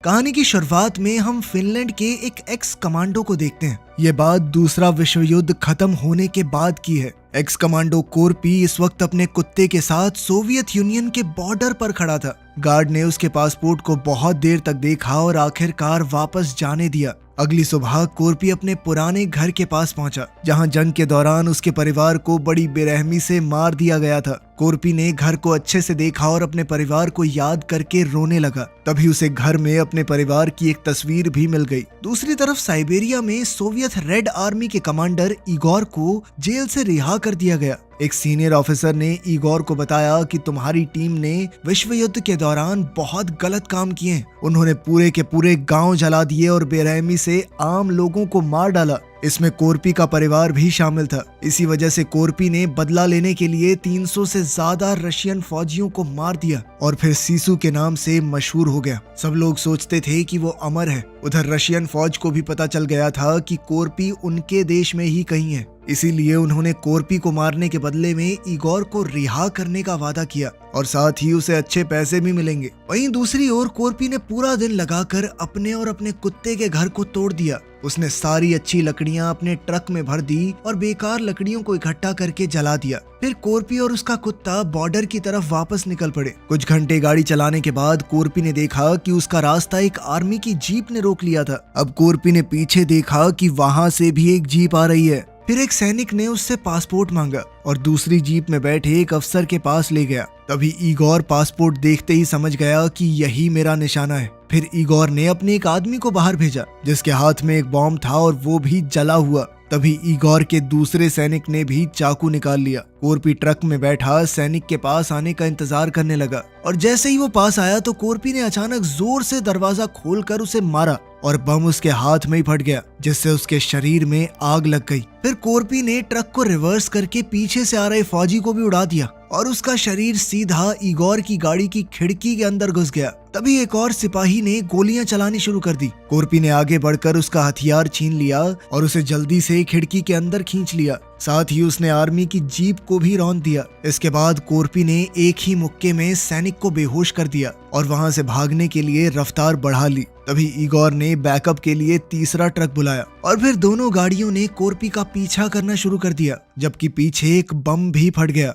कहानी की शुरुआत में हम फिनलैंड के एक एक्स कमांडो को देखते हैं। ये बात दूसरा विश्व युद्ध खत्म होने के बाद की है। एक्स कमांडो कोरपी इस वक्त अपने कुत्ते के साथ सोवियत यूनियन के बॉर्डर पर खड़ा था। गार्ड ने उसके पासपोर्ट को बहुत देर तक देखा और आखिरकार वापस जाने दिया। अगली सुबह कोरपी अपने पुराने घर के पास पहुंचा, जहां जंग के दौरान उसके परिवार को बड़ी बेरहमी से मार दिया गया था। कोरपी ने घर को अच्छे से देखा और अपने परिवार को याद करके रोने लगा। तभी उसे घर में अपने परिवार की एक तस्वीर भी मिल गई। दूसरी तरफ साइबेरिया में सोवियत रेड आर्मी के कमांडर इगोर को जेल से रिहा कर दिया गया। एक सीनियर ऑफिसर ने इगोर को बताया कि तुम्हारी टीम ने विश्व युद्ध के दौरान बहुत गलत काम किए। उन्होंने पूरे के पूरे गांव जला दिए और बेरहमी से आम लोगों को मार डाला। इसमें कोरपी का परिवार भी शामिल था। इसी वजह से कोरपी ने बदला लेने के लिए 300 से ज्यादा रशियन फौजियों को मार दिया और फिर सीसू के नाम से मशहूर हो गया। सब लोग सोचते थे कि वो अमर है। उधर रशियन फौज को भी पता चल गया था कि कोरपी उनके देश में ही कहीं है। इसीलिए उन्होंने कोरपी को मारने के बदले में इगोर को रिहा करने का वादा किया और साथ ही उसे अच्छे पैसे भी मिलेंगे। वहीं दूसरी ओर कोरपी ने पूरा दिन लगाकर अपने और अपने कुत्ते के घर को तोड़ दिया। उसने सारी अच्छी लकड़ियां अपने ट्रक में भर दी और बेकार लकड़ियों को इकट्ठा करके जला दिया। फिर कोरपी और उसका कुत्ता बॉर्डर की तरफ वापस निकल पड़े। कुछ घंटे गाड़ी चलाने के बाद कोरपी ने देखा कि उसका रास्ता एक आर्मी की जीप ने रोक लिया था। अब कोरपी ने पीछे देखा कि वहां से भी एक जीप आ रही है। फिर एक सैनिक ने उससे पासपोर्ट मांगा और दूसरी जीप में बैठे एक अफसर के पास ले गया। तभी इगोर पासपोर्ट देखते ही समझ गया कि यही मेरा निशाना है। फिर इगोर ने अपने एक आदमी को बाहर भेजा जिसके हाथ में एक बॉम्ब था और वो भी जला हुआ। तभी इगोर के दूसरे सैनिक ने भी चाकू निकाल लिया। कोरपी ट्रक में बैठा सैनिक के पास आने का इंतजार करने लगा और जैसे ही वो पास आया तो कोरपी ने अचानक जोर से दरवाजा खोलकर उसे मारा और बम उसके हाथ में ही फट गया, जिससे उसके शरीर में आग लग गई। फिर कोरपी ने ट्रक को रिवर्स करके पीछे से आ रहे फौजी को भी उड़ा दिया और उसका शरीर सीधा इगोर की गाड़ी की खिड़की के अंदर घुस गया। तभी एक और सिपाही ने गोलियां चलानी शुरू कर दी। कोरपी ने आगे बढ़कर उसका हथियार छीन लिया और उसे जल्दी से खिड़की के अंदर खींच लिया। साथ ही उसने आर्मी की जीप को भी रौंद दिया। इसके बाद कोरपी ने एक ही मुक्के में सैनिक को बेहोश कर दिया और वहां से भागने के लिए रफ्तार बढ़ा ली। तभी इगोर ने बैकअप के लिए तीसरा ट्रक बुलाया और फिर दोनों गाड़ियों ने कोरपी का पीछा करना शुरू कर दिया, जबकि पीछे एक बम भी फट गया।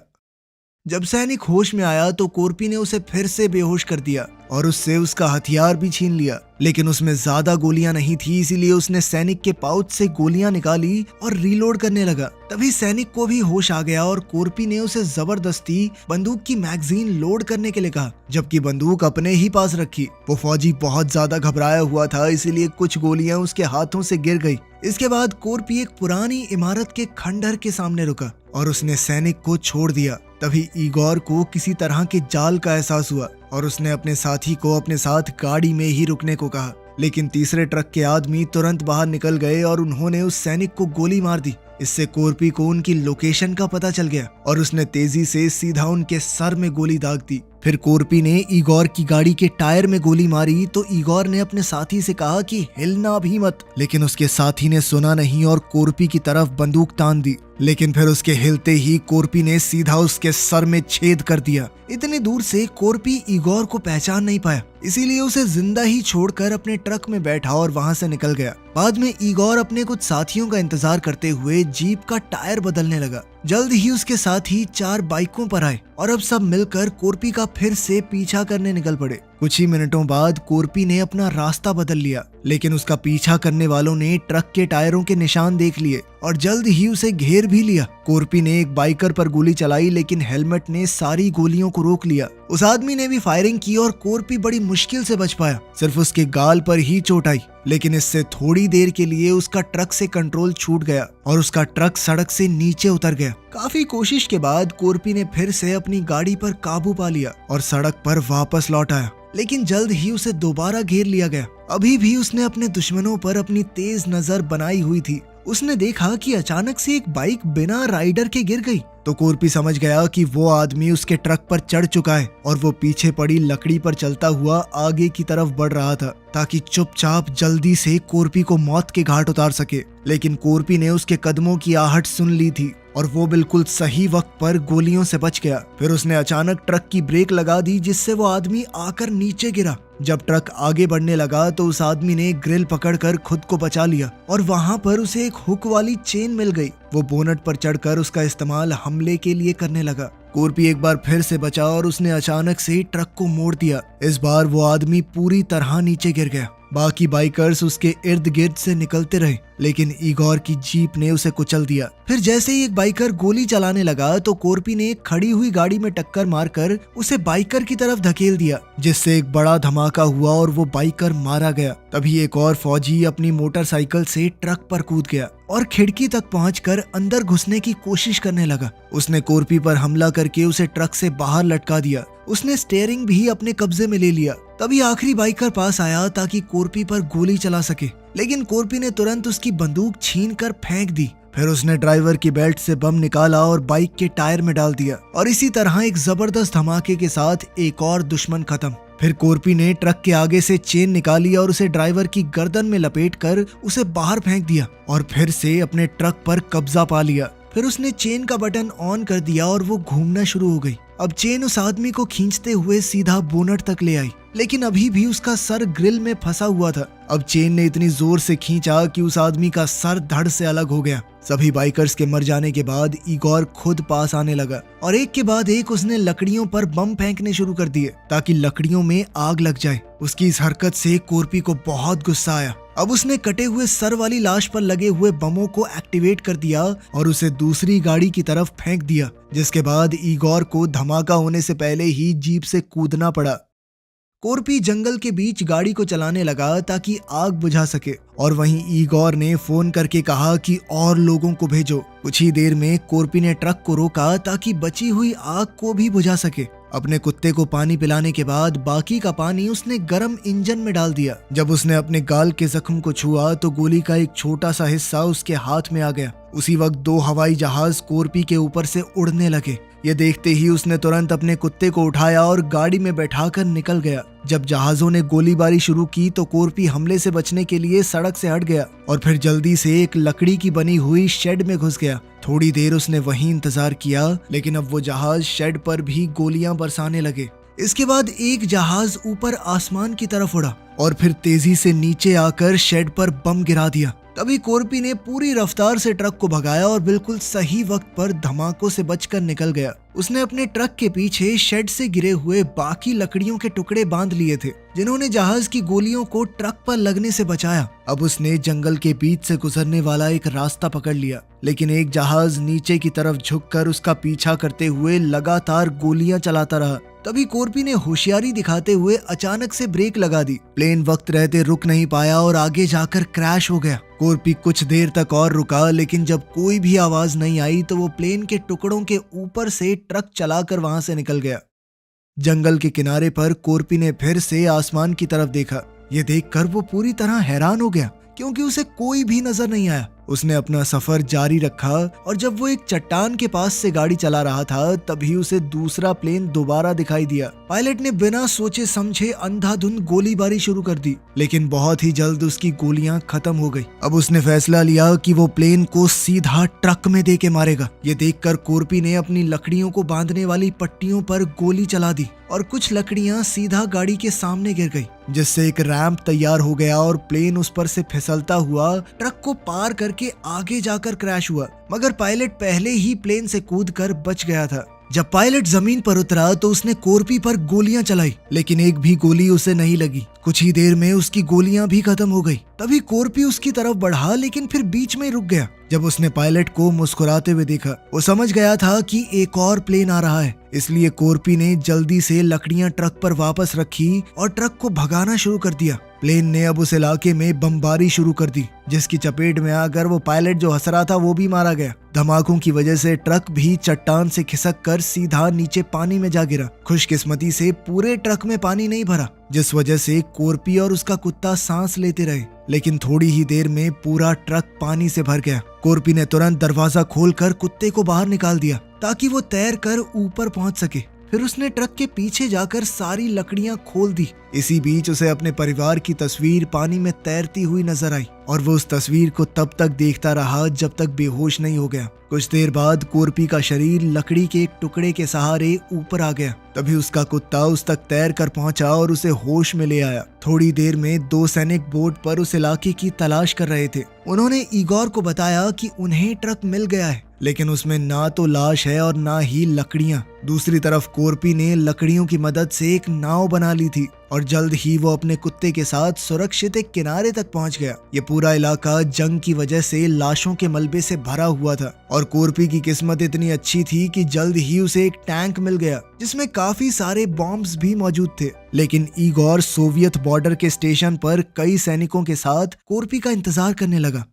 जब सैनिक होश में आया तो कोरपी ने उसे फिर से बेहोश कर दिया और उससे उसका हथियार भी छीन लिया, लेकिन उसमें ज्यादा गोलियां नहीं थी। इसीलिए उसने सैनिक के पाउच से गोलियां निकाली और रीलोड करने लगा। तभी सैनिक को भी होश आ गया और कोरपी ने उसे जबरदस्ती बंदूक की मैगजीन लोड करने के लिए कहा, जबकि बंदूक अपने ही पास रखी। वो फौजी बहुत ज्यादा घबराया हुआ था, इसीलिए कुछ गोलियां उसके हाथों से गिर गई। इसके बाद कोरपी एक पुरानी इमारत के खंडहर के सामने रुका और उसने सैनिक को छोड़ दिया। तभी इगोर को किसी तरह के जाल का एहसास हुआ और उसने अपने साथी को अपने साथ गाड़ी में ही रुकने को कहा, लेकिन तीसरे ट्रक के आदमी तुरंत बाहर निकल गए और उन्होंने उस सैनिक को गोली मार दी। इससे कोरपी को उनकी लोकेशन का पता चल गया और उसने तेजी से सीधा उनके सर में गोली दाग दी। फिर कोरपी ने इगोर की गाड़ी के टायर में गोली मारी तो इगोर ने अपने साथी से कहा कि हिलना भी मत, लेकिन उसके साथी ने सुना नहीं और कोरपी की तरफ बंदूक तान दी। लेकिन फिर उसके हिलते ही कोरपी ने सीधा उसके सर में छेद कर दिया। इतनी दूर से कोरपी इगोर को पहचान नहीं पाया, इसीलिए उसे जिंदा ही छोड़कर अपने ट्रक में बैठा और वहां से निकल गया। बाद में इगोर अपने कुछ साथियों का इंतजार करते हुए जीप का टायर बदलने लगा। जल्द ही उसके साथी 4 बाइकों पर आए और अब सब मिलकर कोरपी का फिर से पीछा करने निकल पड़े। कुछ ही मिनटों बाद कोरपी ने अपना रास्ता बदल लिया, लेकिन उसका पीछा करने वालों ने ट्रक के टायरों के निशान देख लिए और जल्द ही उसे घेर भी लिया। कोरपी ने एक बाइकर पर गोली चलाई, लेकिन हेलमेट ने सारी गोलियों को रोक लिया। उस आदमी ने भी फायरिंग की और कोरपी बड़ी मुश्किल से बच पाया। सिर्फ उसके गाल पर ही चोट आई, लेकिन इससे थोड़ी देर के लिए उसका ट्रक से कंट्रोल छूट गया और उसका ट्रक सड़क से नीचे उतर गया। काफी कोशिश के बाद कोरपी ने फिर से अपनी गाड़ी पर काबू पा लिया और सड़क पर वापस लौट आया, लेकिन जल्द ही उसे दोबारा घेर लिया गया। अभी भी उसने अपने दुश्मनों पर अपनी तेज नजर बनाई हुई थी। उसने देखा कि अचानक से एक बाइक बिना राइडर के गिर गई, तो कोरपी समझ गया कि वो आदमी उसके ट्रक पर चढ़ चुका है और वो पीछे पड़ी लकड़ी पर चलता हुआ आगे की तरफ बढ़ रहा था, ताकि चुपचाप जल्दी से कोरपी को मौत के घाट उतार सके। लेकिन कोरपी ने उसके कदमों की आहट सुन ली थी और वो बिल्कुल सही वक्त पर गोलियों से बच गया। फिर उसने अचानक ट्रक की ब्रेक लगा दी, जिससे वो आदमी आकर नीचे गिरा। जब ट्रक आगे बढ़ने लगा तो उस आदमी ने ग्रिल पकड़कर खुद को बचा लिया और वहां पर उसे एक हुक वाली चेन मिल गई। वो बोनट पर चढ़कर उसका इस्तेमाल हमले के लिए करने लगा। कोर्पी एक बार फिर से बचा और उसने अचानक से ट्रक को मोड़ दिया। इस बार वो आदमी पूरी तरह नीचे गिर गया। बाकी बाइकर्स उसके इर्द गिर्द से निकलते रहे, लेकिन इगोर की जीप ने उसे कुचल दिया। फिर जैसे ही एक बाइकर गोली चलाने लगा तो कोर्पी ने एक खड़ी हुई गाड़ी में टक्कर मारकर उसे बाइकर की तरफ धकेल दिया, जिससे एक बड़ा धमाका हुआ और वो बाइकर मारा गया। तभी एक और फौजी अपनी मोटरसाइकिल से ट्रक पर कूद गया और खिड़की तक पहुंचकर अंदर घुसने की कोशिश करने लगा। उसने कोर्पी पर हमला करके उसे ट्रक से बाहर लटका दिया। उसने स्टीयरिंग भी अपने कब्जे में ले लिया। तभी आखिरी बाइकर पास आया ताकि कोर्पी पर गोली चला सके, लेकिन कोर्पी ने तुरंत उसकी बंदूक छीनकर फेंक दी। फिर उसने ड्राइवर की बेल्ट से बम निकाला और बाइक के टायर में डाल दिया और इसी तरह एक जबरदस्त धमाके के साथ एक और दुश्मन खत्म। फिर कोर्पी ने ट्रक के आगे से चेन निकाली और उसे ड्राइवर की गर्दन में लपेटकर उसे बाहर फेंक दिया और फिर से अपने ट्रक पर कब्जा पा लिया। फिर उसने चेन का बटन ऑन कर दिया और वो घूमना शुरू हो गई। अब चेन उस आदमी को खींचते हुए सीधा बोनट तक ले आई, लेकिन अभी भी उसका सर ग्रिल में फंसा हुआ था। अब चेन ने इतनी जोर से खींचा कि उस आदमी का सर धड़ से अलग हो गया। सभी बाइकर्स के मर जाने के बाद इगोर खुद पास आने लगा और एक के बाद एक उसने लकड़ियों पर बम फेंकने शुरू कर दिए ताकि लकड़ियों में आग लग जाए। उसकी इस हरकत से कोर्पी को बहुत गुस्सा आया। अब उसने कटे हुए सर वाली लाश पर लगे हुए बमों को एक्टिवेट कर दिया और उसे दूसरी गाड़ी की तरफ फेंक दिया, जिसके बाद इगोर को धमाका होने से पहले ही जीप से कूदना पड़ा। कोर्पी जंगल के बीच गाड़ी को चलाने लगा ताकि आग बुझा सके और वहीं इगोर ने फोन करके कहा कि और लोगों को भेजो। कुछ ही देर में कोर्पी ने ट्रक को रोका ताकि बची हुई आग को भी बुझा सके। अपने कुत्ते को पानी पिलाने के बाद बाकी का पानी उसने गर्म इंजन में डाल दिया। जब उसने अपने गाल के जख्म को छुआ तो गोली का एक छोटा सा हिस्सा उसके हाथ में आ गया। उसी वक्त 2 हवाई जहाज कोर्पी के ऊपर से उड़ने लगे। ये देखते ही उसने तुरंत अपने कुत्ते को उठाया और गाड़ी में बैठाकर निकल गया। जब जहाजों ने गोलीबारी शुरू की तो कोर्पी हमले से बचने के लिए सड़क से हट गया और फिर जल्दी से एक लकड़ी की बनी हुई शेड में घुस गया। थोड़ी देर उसने वहीं इंतजार किया, लेकिन अब वो जहाज शेड पर भी गोलियां बरसाने लगे। इसके बाद एक जहाज ऊपर आसमान की तरफ उड़ा और फिर तेजी से नीचे आकर शेड पर बम गिरा दिया। तभी कोर्पी ने पूरी रफ्तार से ट्रक को भगाया और बिल्कुल सही वक्त पर धमाकों से बचकर निकल गया। उसने अपने ट्रक के पीछे शेड से गिरे हुए बाकी लकड़ियों के टुकड़े बांध लिए थे, जिन्होंने जहाज की गोलियों को ट्रक पर लगने से बचाया। अब उसने जंगल के बीच से गुजरने वाला एक रास्ता पकड़ लिया, लेकिन एक जहाज नीचे की तरफ झुककर उसका पीछा करते हुए लगातार गोलियां चलाता रहा। तभी कोर्पी ने होशियारी दिखाते हुए अचानक से ब्रेक लगा दी। प्लेन वक्त रहते रुक नहीं पाया और आगे जाकर क्रैश हो गया। कोर्पी कुछ देर तक और रुका, लेकिन जब कोई भी आवाज नहीं आई तो वो प्लेन के टुकड़ों के ऊपर से ट्रक चलाकर वहां से निकल गया। जंगल के किनारे पर कोर्पी ने फिर से आसमान की तरफ देखा। ये देखकर वो पूरी तरह हैरान हो गया, क्योंकि उसे कोई भी नजर नहीं आया। उसने अपना सफर जारी रखा और जब वो एक चट्टान के पास से गाड़ी चला रहा था तभी उसे दूसरा प्लेन दोबारा दिखाई दिया। पायलट ने बिना सोचे समझे अंधाधुंध गोलीबारी शुरू कर दी, लेकिन बहुत ही जल्द उसकी गोलियां खत्म हो गई। अब उसने फैसला लिया कि वो प्लेन को सीधा ट्रक में दे के मारेगा। ये देखकर कोर्पी ने अपनी लकड़ियों को बांधने वाली पट्टियों पर गोली चला दी और कुछ लकड़ियां सीधा गाड़ी के सामने गिर गई, जिससे एक रैंप तैयार हो गया और प्लेन उस पर से फिसलता हुआ ट्रक को पार करके आगे जाकर क्रैश हुआ। मगर पायलट पहले ही प्लेन से कूदकर बच गया था। जब पायलट जमीन पर उतरा तो उसने कोर्पी पर गोलियां चलाई, लेकिन एक भी गोली उसे नहीं लगी। कुछ ही देर में उसकी गोलियां भी खत्म हो गई। तभी कोर्पी उसकी तरफ बढ़ा, लेकिन फिर बीच में रुक गया। जब उसने पायलट को मुस्कुराते हुए देखा, वो समझ गया था कि एक और प्लेन आ रहा है। इसलिए कोर्पी ने जल्दी से लकड़ियां ट्रक पर वापस रखी और ट्रक को भगाना शुरू कर दिया। प्लेन ने अब उस इलाके में बमबारी शुरू कर दी, जिसकी चपेट में आकर वो पायलट जो हंस रहा था वो भी मारा गया। धमाकों की वजह से ट्रक भी चट्टान से खिसक कर सीधा नीचे पानी में जा गिरा। खुशकिस्मती से पूरे ट्रक में पानी नहीं भरा, जिस वजह से कोर्पी और उसका कुत्ता सांस लेते रहे। लेकिन थोड़ी ही देर में पूरा ट्रक पानी से भर गया। कोर्पी ने तुरंत दरवाजा खोलकर कुत्ते को बाहर निकाल दिया ताकि वो तैर कर ऊपर पहुंच सके। फिर उसने ट्रक के पीछे जाकर सारी लकड़ियां खोल दी। इसी बीच उसे अपने परिवार की तस्वीर पानी में तैरती हुई नजर आई और वो उस तस्वीर को तब तक देखता रहा जब तक बेहोश नहीं हो गया। कुछ देर बाद कोरपी का शरीर लकड़ी के एक टुकड़े के सहारे ऊपर आ गया। तभी उसका कुत्ता उस तक तैर कर पहुंचा और उसे होश में ले आया। थोड़ी देर में 2 सैनिक बोट पर उस इलाके की तलाश कर रहे थे। उन्होंने इगोर को बताया कि उन्हें ट्रक मिल गया है, लेकिन उसमें ना तो लाश है और ना ही लकड़ियां। दूसरी तरफ कोरपी ने लकड़ियों की मदद से एक नाव बना ली थी और जल्द ही वो अपने कुत्ते के साथ सुरक्षित एक किनारे तक पहुंच गया। ये पूरा इलाका जंग की वजह से लाशों के मलबे से भरा हुआ था और कोरपी की किस्मत इतनी अच्छी थी कि जल्द ही उसे एक टैंक मिल गया जिसमें काफी सारे बॉम्ब्स भी मौजूद थे। लेकिन इगोर सोवियत बॉर्डर के स्टेशन पर कई सैनिकों के साथ कोरपी का इंतजार करने लगा।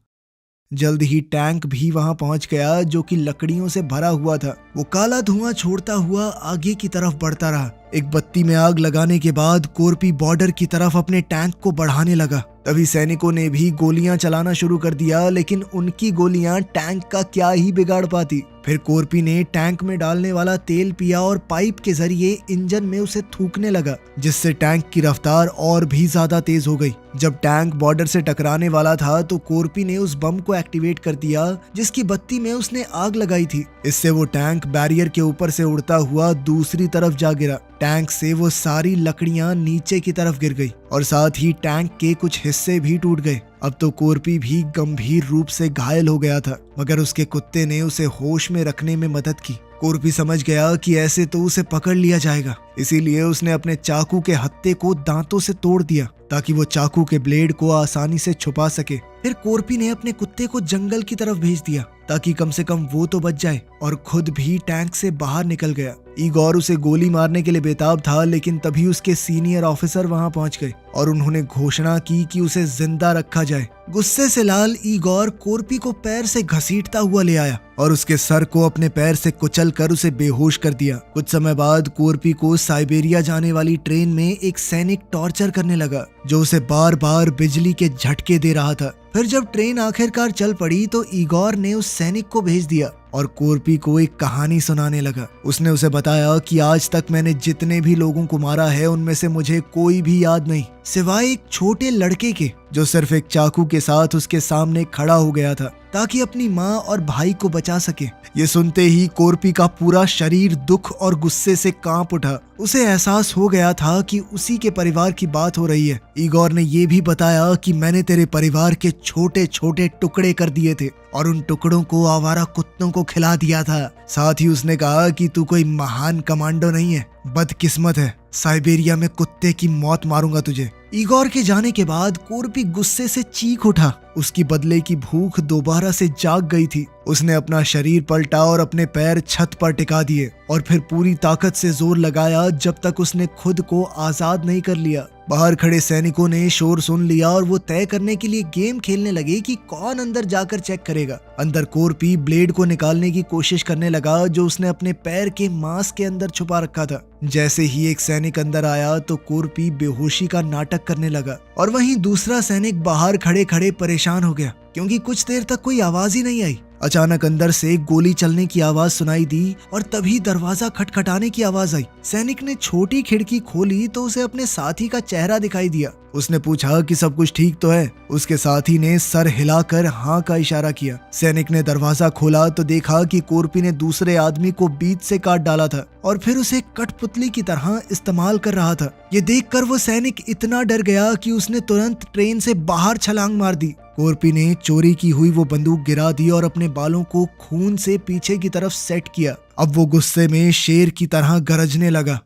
जल्द ही टैंक भी वहां पहुंच गया जो कि लकड़ियों से भरा हुआ था। वो काला धुआं छोड़ता हुआ आगे की तरफ बढ़ता रहा। एक बत्ती में आग लगाने के बाद कोरपी बॉर्डर की तरफ अपने टैंक को बढ़ाने लगा। तभी सैनिकों ने भी गोलियां चलाना शुरू कर दिया, लेकिन उनकी गोलियां टैंक का क्या ही बिगाड़ पाती। फिर कोरपी ने टैंक में डालने वाला तेल पिया और पाइप के जरिए इंजन में उसे थूकने लगा, जिससे टैंक की रफ्तार और भी ज्यादा तेज हो गई। जब टैंक बॉर्डर से टकराने वाला था तो कोरपी ने उस बम को एक्टिवेट कर दिया जिसकी बत्ती में उसने आग लगाई थी। इससे वो टैंक बैरियर के ऊपर से उड़ता हुआ दूसरी तरफ जा गिरा। टैंक से वो सारी लकड़ियां नीचे की तरफ गिर गई और साथ ही टैंक के कुछ हिस्से भी टूट गए। अब तो कोरपी भी गंभीर रूप से घायल हो गया था, मगर उसके कुत्ते ने उसे होश में रखने में मदद की। कोरपी समझ गया कि ऐसे तो उसे पकड़ लिया जाएगा, इसीलिए उसने अपने चाकू के हत्थे को दांतों से तोड़ दिया ताकि वो चाकू के ब्लेड को आसानी से छुपा सके। फिर कोरपी ने अपने कुत्ते को जंगल की तरफ भेज दिया ताकि कम से कम वो तो बच जाए, और खुद भी टैंक से बाहर निकल गया। इगोर उसे गोली मारने के लिए बेताब था, लेकिन तभी उसके सीनियर ऑफिसर वहां पहुंच गए और उन्होंने घोषणा की कि उसे जिंदा रखा जाए। गुस्से से लाल इगोर कोरपी को पैर से घसीटता हुआ ले आया और उसके सर को अपने पैर से कुचल कर उसे बेहोश कर दिया। कुछ समय बाद कोरपी को साइबेरिया जाने वाली ट्रेन में एक सैनिक टॉर्चर करने लगा जो उसे बार बार बिजली के झटके दे रहा था। फिर जब ट्रेन आखिरकार चल पड़ी तो इगोर ने उस सैनिक को भेज दिया और कोरपी को एक कहानी सुनाने लगा। उसने उसे बताया कि आज तक मैंने जितने भी लोगों को मारा है उनमें से मुझे कोई भी याद नहीं, सिवाय एक छोटे लड़के के जो सिर्फ एक चाकू के साथ उसके सामने खड़ा हो गया था ताकि अपनी माँ और भाई को बचा सके। ये सुनते ही कोरपी का पूरा शरीर दुख और गुस्से से कांप उठा। उसे एहसास हो गया था कि उसी के परिवार की बात हो रही है। इगोर ने ये भी बताया कि मैंने तेरे परिवार के छोटे छोटे टुकड़े कर दिए थे और उन टुकड़ों को आवारा कुत्तों को खिला दिया था। साथ ही उसने कहा कि तू कोई महान कमांडो नहीं है, बदकिस्मत है, साइबेरिया में कुत्ते की मौत मारूंगा तुझे। इगोर के जाने के बाद कोरपी गुस्से से चीख उठा। उसकी बदले की भूख दोबारा से जाग गई थी। उसने अपना शरीर पलटा और अपने पैर छत पर टिका दिए और फिर पूरी ताकत से जोर लगाया जब तक उसने खुद को आजाद नहीं कर लिया। बाहर खड़े सैनिकों ने शोर सुन लिया और वो तय करने के लिए गेम खेलने लगे कि कौन अंदर जाकर चेक करेगा। अंदर कोरपी ब्लेड को निकालने की कोशिश करने लगा जो उसने अपने पैर के मांस के अंदर छुपा रखा था। जैसे ही एक सैनिक अंदर आया तो कोरपी बेहोशी का नाटक करने लगा और वहीं दूसरा सैनिक बाहर खड़े खड़े परेशान हो गया क्योंकि कुछ देर तक कोई आवाज ही नहीं आई। अचानक अंदर से गोली चलने की आवाज सुनाई दी और तभी दरवाजा खटखटाने की आवाज आई। सैनिक ने छोटी खिड़की खोली तो उसे अपने साथी का चेहरा दिखाई दिया। उसने पूछा कि सब कुछ ठीक तो है। उसके साथी ने सर हिलाकर हाँ का इशारा किया। सैनिक ने दरवाजा खोला तो देखा कि कोरपी ने दूसरे आदमी को बीच से काट डाला था और फिर उसे कठपुतली की तरह इस्तेमाल कर रहा था। ये देखकर वो सैनिक इतना डर गया कि उसने तुरंत ट्रेन से बाहर छलांग मार दी। कोरपी ने चोरी की हुई वो बंदूक गिरा दी और अपने बालों को खून से पीछे की तरफ सेट किया। अब वो गुस्से में शेर की तरह गरजने लगा।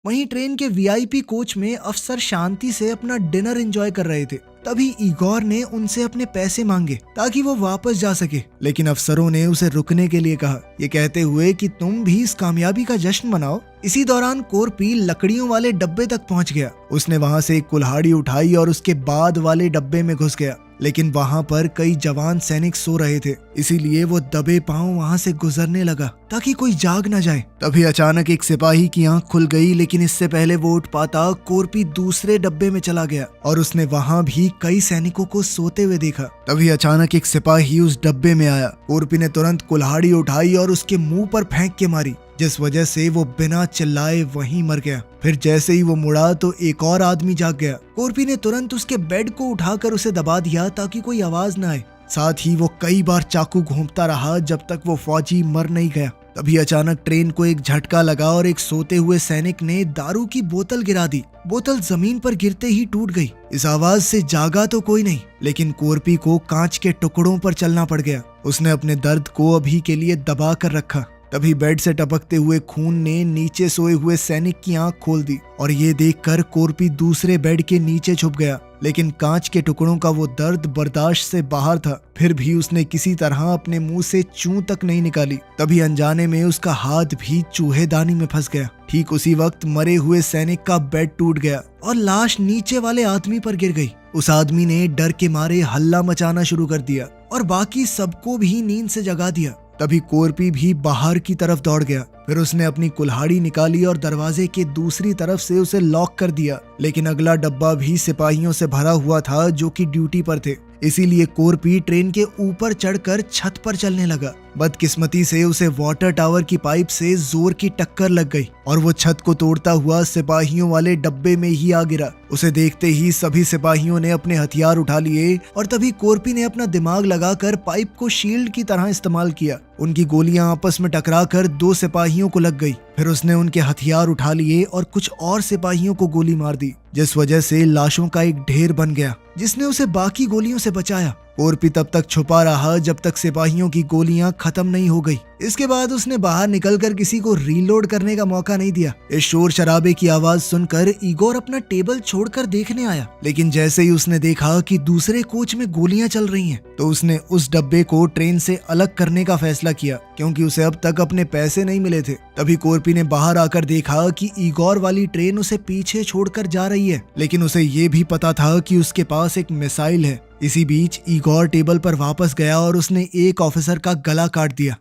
वहीं ट्रेन के वीआईपी कोच में अफसर शांति से अपना डिनर एंजॉय कर रहे थे। तभी इगोर ने उनसे अपने पैसे मांगे ताकि वो वापस जा सके, लेकिन अफसरों ने उसे रुकने के लिए कहा, ये कहते हुए कि तुम भी इस कामयाबी का जश्न मनाओ। इसी दौरान कोरपी लकड़ियों वाले डब्बे तक पहुंच गया। उसने वहां से एक कुल्हाड़ी उठाई और उसके बाद वाले डब्बे में घुस गया, लेकिन वहां पर कई जवान सैनिक सो रहे थे, इसीलिए वो दबे पांव वहां से गुजरने लगा ताकि कोई जाग न जाए। तभी अचानक एक सिपाही की आंख खुल गई, लेकिन इससे पहले वो उठ पाता कोरपी दूसरे डब्बे में चला गया और उसने वहां भी कई सैनिकों को सोते हुए देखा। तभी अचानक एक सिपाही उस डब्बे में आया। कोरपी ने तुरंत कुल्हाड़ी उठाई और उसके मुंह पर फेंक के मारी, जिस वजह से वो बिना चिल्लाए वहीं मर गया। फिर जैसे ही वो मुड़ा तो एक और आदमी जाग गया। कोरपी ने तुरंत उसके बेड को उठाकर उसे दबा दिया ताकि कोई आवाज न आए। साथ ही वो कई बार चाकू घूंपता रहा जब तक वो फौजी मर नहीं गया। तभी अचानक ट्रेन को एक झटका लगा और एक सोते हुए सैनिक ने दारू की बोतल गिरा दी। बोतल जमीन पर गिरते ही टूट गई। इस आवाज से जागा तो कोई नहीं, लेकिन कोरपी को कांच के टुकड़ों पर चलना पड़ गया। उसने अपने दर्द को अभी के लिए दबा कर रखा। तभी बेड से टपकते हुए खून ने नीचे सोए हुए सैनिक की आंख खोल दी और ये देखकर कोरपी दूसरे बेड के नीचे छुप गया। लेकिन कांच के टुकड़ों का वो दर्द बर्दाश्त से बाहर था। फिर भी उसने किसी तरह अपने मुंह से चूं तक नहीं निकाली। तभी अनजाने में उसका हाथ भी चूहेदानी में फंस गया। ठीक उसी वक्त मरे हुए सैनिक का बेड टूट गया और लाश नीचे वाले आदमी पर गिर गई। उस आदमी ने डर के मारे हल्ला मचाना शुरू कर दिया और बाकी सबको भी नींद से जगा दिया। तभी कोरपी भी बाहर की तरफ दौड़ गया। फिर उसने अपनी कुल्हाड़ी निकाली और दरवाजे के दूसरी तरफ से उसे लॉक कर दिया। लेकिन अगला डब्बा भी सिपाहियों से भरा हुआ था जो कि ड्यूटी पर थे। इसीलिए कोरपी ट्रेन के ऊपर चढ़कर छत पर चलने लगा। बदकिस्मती से उसे वाटर टावर की पाइप से जोर की टक्कर लग गई और वो छत को तोड़ता हुआ सिपाहियों वाले डब्बे में ही आ गिरा। उसे देखते ही सभी सिपाहियों ने अपने हथियार उठा लिए और तभी कोरपी ने अपना दिमाग लगाकर पाइप को शील्ड की तरह इस्तेमाल किया। उनकी गोलियां आपस में टकराकर 2 सिपाहियों को लग गई। फिर उसने उनके हथियार उठा लिए और कुछ और सिपाहियों को गोली मार दी, जिस वजह से लाशों का एक ढेर बन गया जिसने उसे बाकी गोलियों से बचाया। कोरपी तब तक छुपा रहा जब तक सिपाहियों की गोलियां खत्म नहीं हो गई। इसके बाद उसने बाहर निकलकर किसी को रीलोड करने का मौका नहीं दिया। इस शोर शराबे की आवाज सुनकर इगोर अपना टेबल छोड़कर देखने आया। लेकिन जैसे ही उसने देखा कि दूसरे कोच में गोलियां चल रही हैं, तो उसने उस डब्बे को ट्रेन से अलग करने का फैसला किया, क्योंकि उसे अब तक अपने पैसे नहीं मिले थे। तभी कोरपी ने बाहर आकर देखा कि इगोर वाली ट्रेन उसे पीछे छोड़कर जा रही है, लेकिन उसे ये भी पता था कि उसके पास एक मिसाइल है। इसी बीच इगोर टेबल पर वापस गया और उसने एक ऑफिसर का गला काट दिया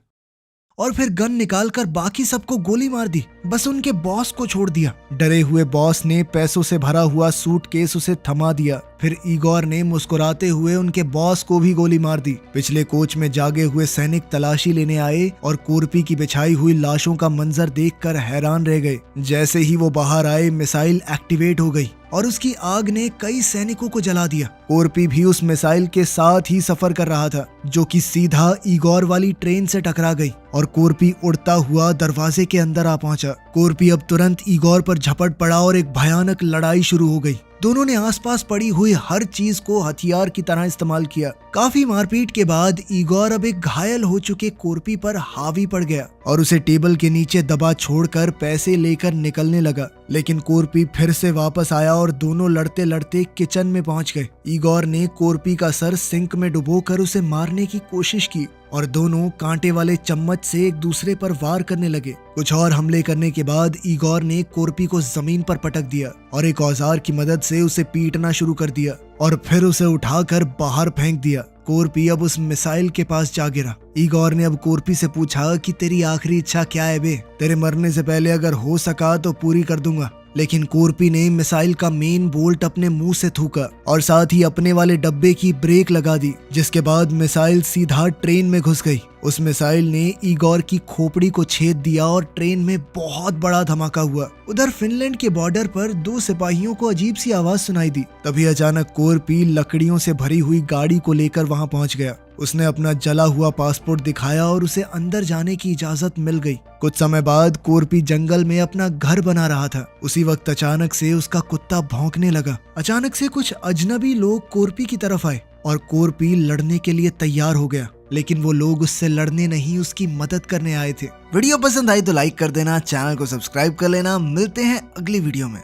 और फिर गन निकालकर बाकी सबको गोली मार दी। बस उनके बॉस को छोड़ दिया। डरे हुए बॉस ने पैसों से भरा हुआ सूटकेस उसे थमा दिया। फिर इगोर ने मुस्कुराते हुए उनके बॉस को भी गोली मार दी। पिछले कोच में जागे हुए सैनिक तलाशी लेने आए और कोरपी की बिछाई हुई लाशों का मंजर देखकर हैरान रह गए। जैसे ही वो बाहर आए, मिसाइल एक्टिवेट हो गई और उसकी आग ने कई सैनिकों को जला दिया। कोरपी भी उस मिसाइल के साथ ही सफर कर रहा था, जो कि सीधा इगोर वाली ट्रेन से टकरा गई और कोरपी उड़ता हुआ दरवाजे के अंदर आ पहुंचा। कोरपी अब तुरंत इगोर पर झपट पड़ा और एक भयानक लड़ाई शुरू हो गई। दोनों ने आसपास पड़ी हुई हर चीज को हथियार की तरह इस्तेमाल किया। काफी मारपीट के बाद इगोर अब एक घायल हो चुके कोरपी पर हावी पड़ गया और उसे टेबल के नीचे दबा छोड़कर पैसे लेकर निकलने लगा। लेकिन कोरपी फिर से वापस आया और दोनों लड़ते लड़ते किचन में पहुंच गए। इगोर ने कोरपी का सर सिंक में डुबोकर उसे मारने की कोशिश की और दोनों कांटे वाले चम्मच से एक दूसरे पर वार करने लगे। कुछ और हमले करने के बाद इगोर ने कोरपी को जमीन पर पटक दिया और एक औजार की मदद से उसे पीटना शुरू कर दिया और फिर उसे उठाकर बाहर फेंक दिया। कोरपी अब उस मिसाइल के पास जा गिरा। इगोर ने अब कोरपी से पूछा कि तेरी आखिरी इच्छा क्या है बे? तेरे मरने से पहले अगर हो सका तो पूरी कर दूंगा। लेकिन कोरपी ने मिसाइल का मेन बोल्ट अपने मुंह से थूका और साथ ही अपने वाले डब्बे की ब्रेक लगा दी, जिसके बाद मिसाइल सीधा ट्रेन में घुस गई। उस मिसाइल ने इगोर की खोपड़ी को छेद दिया और ट्रेन में बहुत बड़ा धमाका हुआ। उधर फिनलैंड के बॉर्डर पर 2 सिपाहियों को अजीब सी आवाज सुनाई दी। तभी अचानक कोरपी लकड़ियों से भरी हुई गाड़ी को लेकर वहां पहुंच गया। उसने अपना जला हुआ पासपोर्ट दिखाया और उसे अंदर जाने की इजाजत मिल गई। कुछ समय बाद कोरपी जंगल में अपना घर बना रहा था। उसी वक्त अचानक से उसका कुत्ता भौंकने लगा। अचानक से कुछ अजनबी लोग कोरपी की तरफ आए और कोरपी लड़ने के लिए तैयार हो गया, लेकिन वो लोग उससे लड़ने नहीं, उसकी मदद करने आए थे। वीडियो पसंद आई तो लाइक कर देना, चैनल को सब्सक्राइब कर लेना। मिलते हैं अगली वीडियो में।